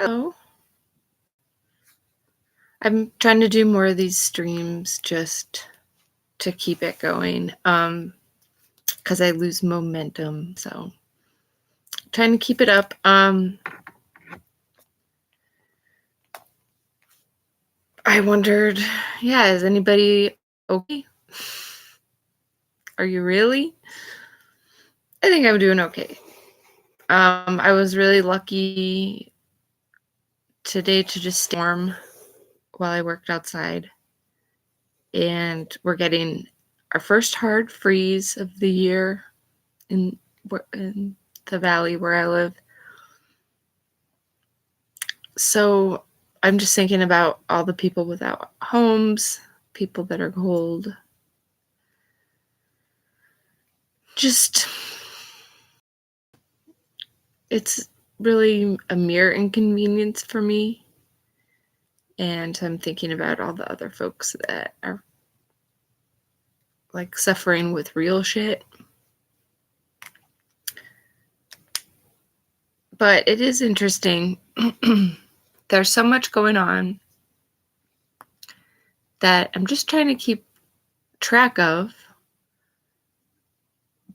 Hello. I'm trying to do more of these streams just to keep it going. Because I lose momentum, so trying to keep it up. I wondered, is anybody okay? Are you really? I think I'm doing okay. I was really lucky today to just stay warm while I worked outside. And we're getting our first hard freeze of the year in the valley where I live. So I'm just thinking about all the people without homes, people that are cold. Just, it's really a mere inconvenience for me. And I'm thinking about all the other folks that are like suffering with real shit. But it is interesting. There's so much going on that I'm just trying to keep track of,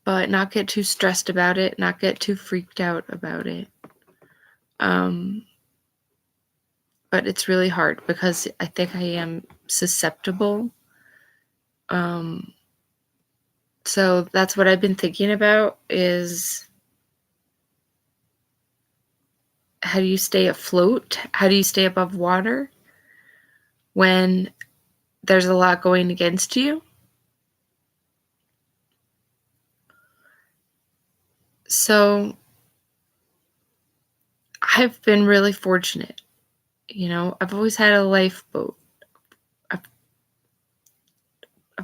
but not get too stressed about it, not get too freaked out about it. But it's really hard because I think I am susceptible. So that's what I've been thinking about is how do you stay afloat? How do you stay above water when there's a lot going against you? So I've been really fortunate. I've always had a lifeboat. I've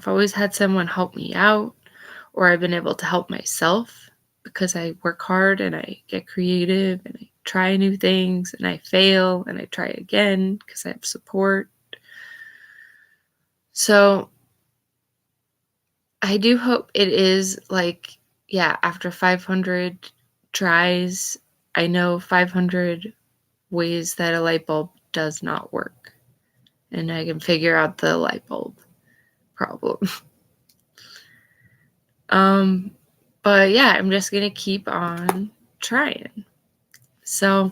always had someone help me out, or I've been able to help myself because I work hard and I get creative and I try new things and I fail and I try again because I have support. So I do hope it is after 500 tries, I know 500 ways that a light bulb does not work. And I can figure out the light bulb problem. But yeah, I'm just going to keep on trying. So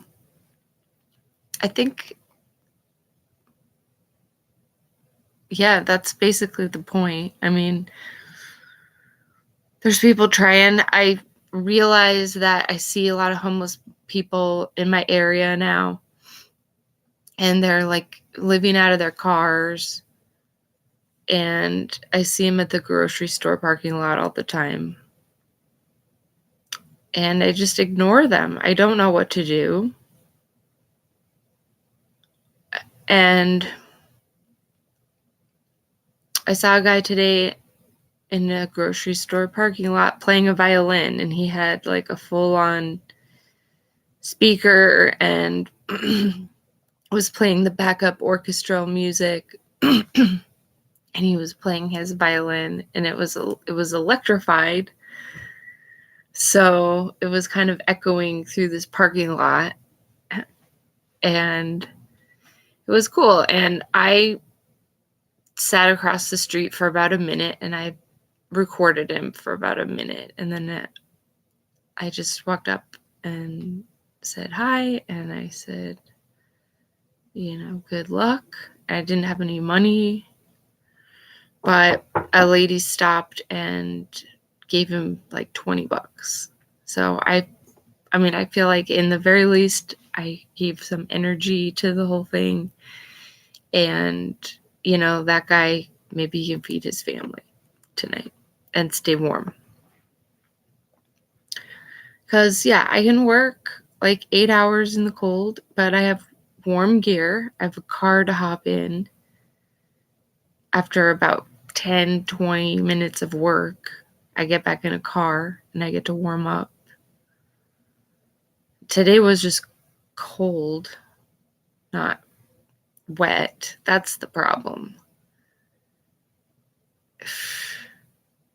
I think, that's basically the point. I mean, there's people trying. I realize that I see a lot of homeless people in my area now, and they're like living out of their cars. And I see them at the grocery store parking lot all the time. And I just ignore them. I don't know what to do. And I saw a guy today in a grocery store parking lot playing a violin, and he had like a full-on speaker and was playing the backup orchestral music. And he was playing his violin, and it was electrified. So it was kind of echoing through this parking lot, and it was cool. And I sat across the street for about a minute, and I recorded him for about a minute, and then I just walked up and said hi, and I said, good luck. I didn't have any money, but a lady stopped and gave him like $20. So I feel like in the very least I gave some energy to the whole thing, and that guy, maybe he can feed his family tonight and stay warm. Because I can work like 8 hours in the cold, but I have warm gear. I have a car to hop in after about 10-20 minutes of work. I get back in a car and I get to warm up. Today was just cold, not wet. That's the problem.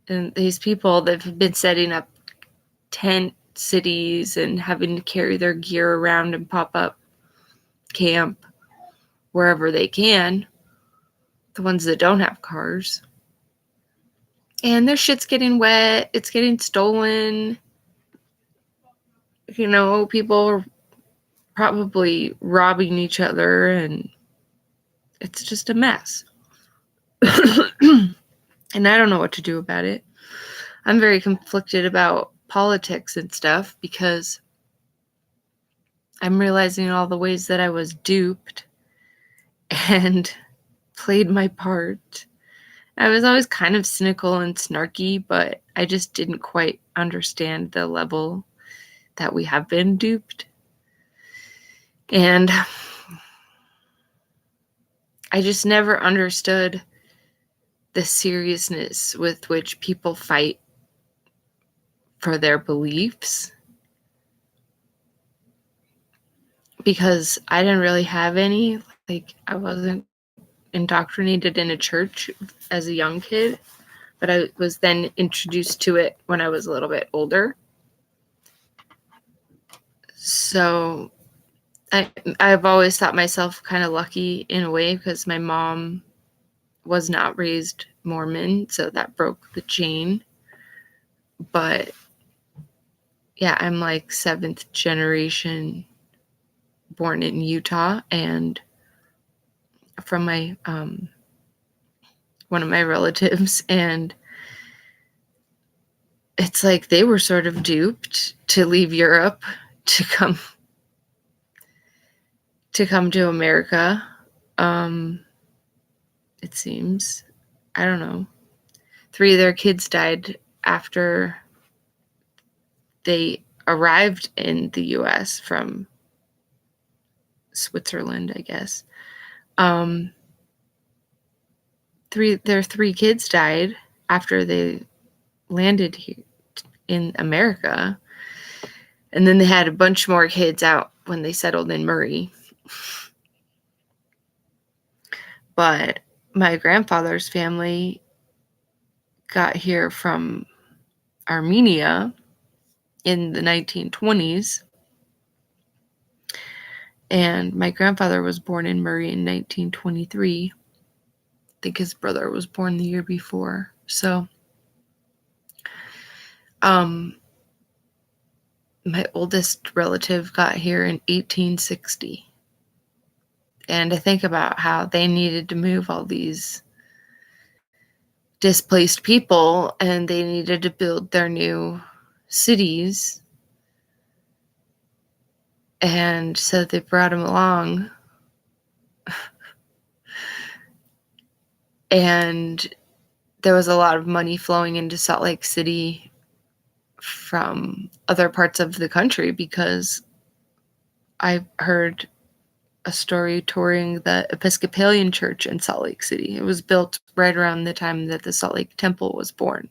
And these people that have been setting up tent cities and having to carry their gear around and pop up camp wherever they can, the ones that don't have cars. And their shit's getting wet, it's getting stolen. People are probably robbing each other, and it's just a mess. And I don't know what to do about it. I'm very conflicted about politics and stuff because I'm realizing all the ways that I was duped and played my part. I was always kind of cynical and snarky, but I just didn't quite understand the level that we have been duped. And I just never understood the seriousness with which people fight for their beliefs, because I didn't really have any. Like, I wasn't indoctrinated in a church as a young kid, but I was then introduced to it when I was a little bit older. So I've always thought myself kind of lucky in a way, because my mom was not raised Mormon, so that broke the chain. But yeah, I'm like 7th generation born in Utah, and from my one of my relatives, and it's like they were sort of duped to leave Europe to come to America. It seems. I don't know. 3 of their kids died after they arrived in the US from Switzerland, I guess. Their 3 kids died after they landed here in America. And then they had a bunch more kids out when they settled in Murray. But my grandfather's family got here from Armenia in the 1920s. And my grandfather was born in Murray in 1923. I think his brother was born the year before. So, my oldest relative got here in 1860. And I think about how they needed to move all these displaced people, and they needed to build their new cities. And so they brought them along. And there was a lot of money flowing into Salt Lake City from other parts of the country, because I heard a story touring the Episcopalian Church in Salt Lake City. It was built right around the time that the Salt Lake Temple was built.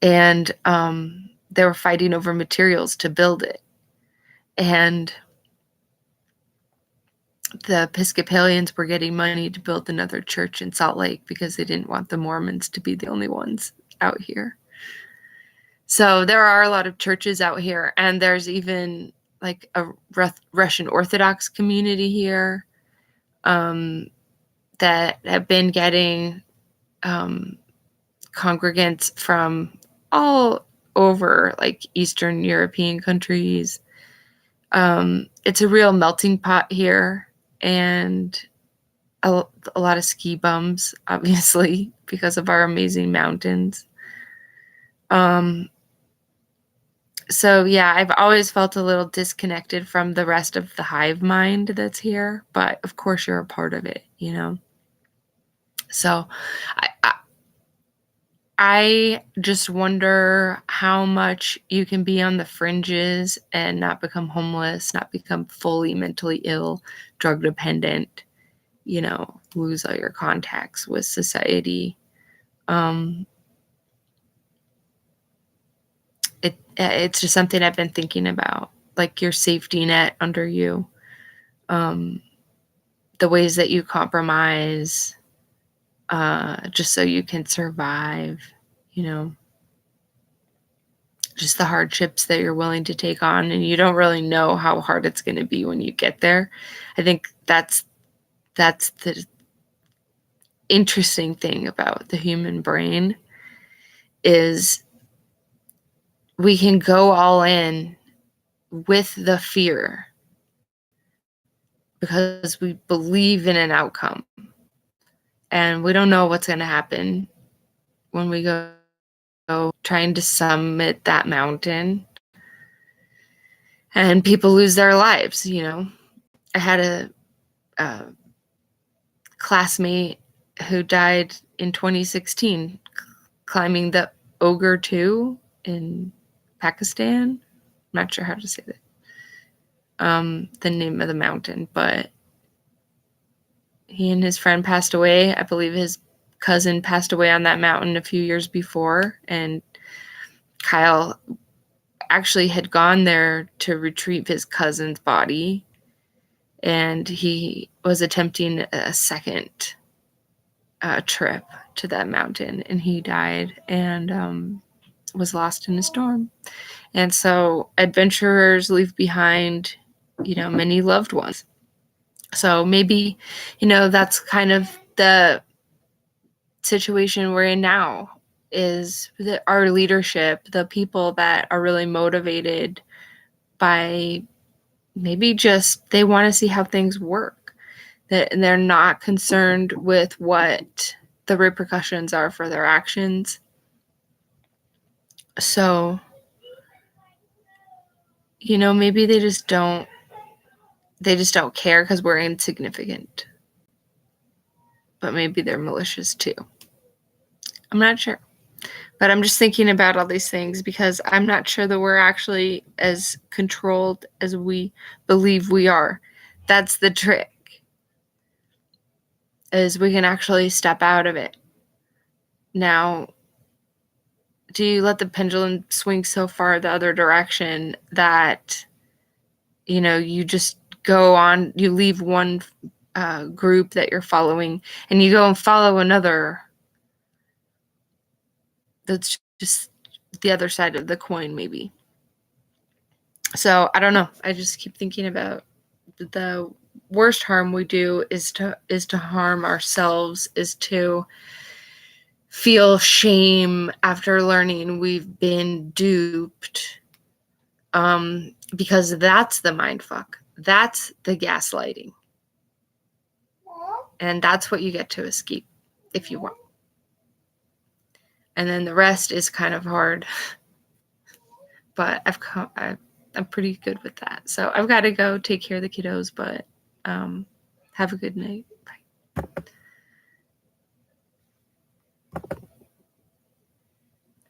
And they were fighting over materials to build it. And the Episcopalians were getting money to build another church in Salt Lake because they didn't want the Mormons to be the only ones out here. So there are a lot of churches out here, and there's even like a Russian Orthodox community here that have been getting congregants from all over, like Eastern European countries. It's a real melting pot here, and a lot of ski bums, obviously, because of our amazing mountains. So yeah, I've always felt a little disconnected from the rest of the hive mind that's here, but of course you're a part of it, you know? So I just wonder how much you can be on the fringes and not become homeless, not become fully mentally ill, drug dependent, lose all your contacts with society. It's just something I've been thinking about, like your safety net under you, the ways that you compromise, just so you can survive, just the hardships that you're willing to take on, and you don't really know how hard it's going to be when you get there. I think that's the interesting thing about the human brain is we can go all in with the fear because we believe in an outcome, and we don't know what's going to happen when we go trying to summit that mountain and people lose their lives. I had a classmate who died in 2016 climbing the Ogre 2 in Pakistan. I'm not sure how to say that. The name of the mountain, but he and his friend passed away. I believe his cousin passed away on that mountain a few years before, and Kyle actually had gone there to retrieve his cousin's body, and he was attempting a second trip to that mountain, and he died and was lost in a storm. And so adventurers leave behind, many loved ones. So maybe, that's kind of the situation we're in now, is that our leadership, the people that are really motivated by maybe just they want to see how things work, that they're not concerned with what the repercussions are for their actions. So, maybe they just don't care because we're insignificant. But maybe they're malicious too. I'm not sure. But I'm just thinking about all these things because I'm not sure that we're actually as controlled as we believe we are. That's the trick, is we can actually step out of it. Now, do you let the pendulum swing so far the other direction that, you just go on, you leave one group that you're following and you go and follow another that's just the other side of the coin, maybe. So I don't know. I just keep thinking about the worst harm we do is to harm ourselves, is to feel shame after learning we've been duped. Because that's the mind fuck. That's the gaslighting. And that's what you get to escape if you want. And then the rest is kind of hard. But I'm pretty good with that. So I've got to go take care of the kiddos, but have a good night.